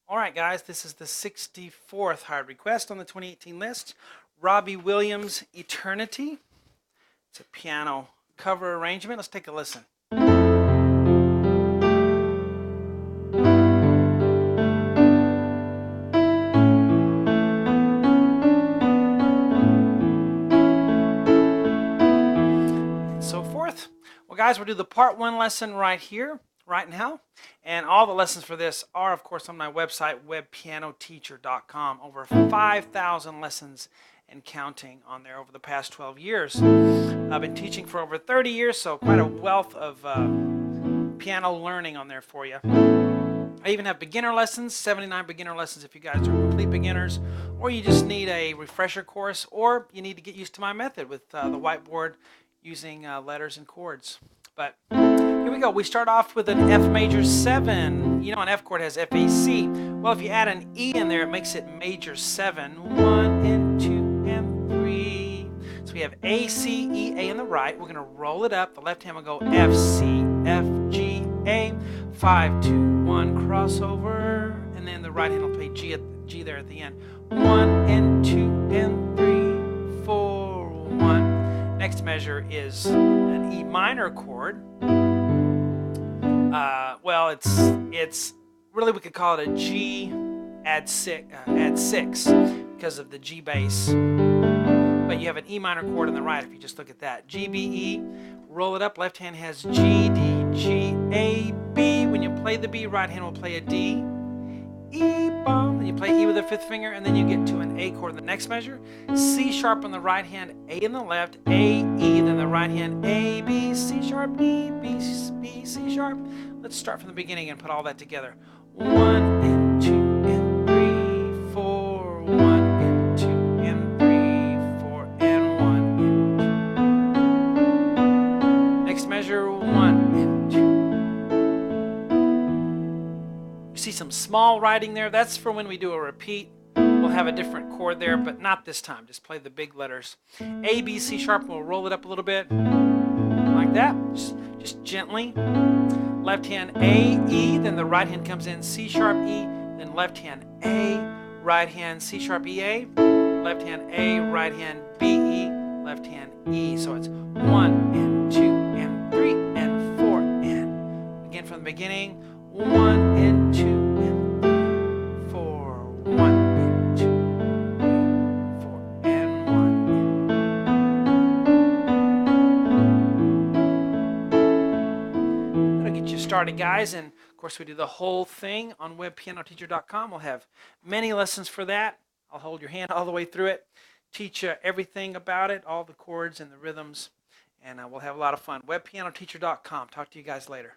All right, guys, this is the 64th hired request on the 2018 list. Robbie Williams' Eternity. It's a piano cover arrangement. Let's take a listen. And so forth. Well, guys, we'll do the part one lesson right here, right now. And all the lessons for this are, of course, on my website, webpianoteacher.com. Over 5,000 lessons and counting on there over the past 12 years. I've been teaching for over 30 years, so quite a wealth of piano learning on there for you. I even have beginner lessons, 79 beginner lessons if you guys are complete beginners, or you just need a refresher course, or you need to get used to my method with the whiteboard using letters and chords. But here we go. We start off with an F major 7. You know, an F chord has F, A, C. Well, if you add an E in there, it makes it major 7. 1 and 2 and 3. So we have A, C, E, A in the right. We're going to roll it up. The left hand will go F, C, F, G, A. 5, 2, 1, crossover. And then the right hand will play G there at the end. 1 and 2 and 3, 4, 1. Next measure is an E minor chord. Well, it's really, we could call it a G add 6 because of the G bass. But you have an E minor chord on the right if you just look at that. G, B, E, roll it up. Left hand has G, D, G, A, B. When you play the B, right hand will play a D. E, bum. Then you play E with the fifth finger, and then you get to an A chord in the next measure. C sharp on the right hand, A in the left, A, E, then the right hand, A, B, C sharp, D, B, B, C sharp. Let's start from the beginning and put all that together. 1 and 2 and 3, 4, 1 and 2 and 3, 4 and 1 and 2. Next measure, 1 and 2. You see some small writing there. That's for when we do a repeat. We'll have a different chord there, but not this time. Just play the big letters. A, B, C sharp. We'll roll it up a little bit like that. Just gently. Left hand A, E, then the right hand comes in C sharp, E, then left hand A, right hand C sharp, E, A, left hand A, right hand B, E, left hand E. So it's 1 and 2 and 3 and 4 and again from the beginning, 1 and 2 and 3, 4, 1 and 2, 4 and 1. That'll get you started, guys, and of course we do the whole thing on webpianoteacher.com. We'll have many lessons for that. I'll hold your hand all the way through it, teach you everything about it, all the chords and the rhythms, and we'll have a lot of fun. webpianoteacher.com. Talk to you guys later.